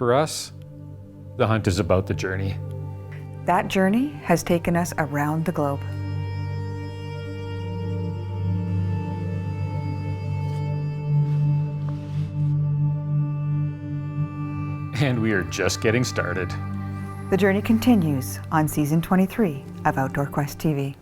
for us, the hunt is about the journey. That journey has taken us around the globe. And we are just getting started. The journey continues on season 23 of Outdoor Quest TV.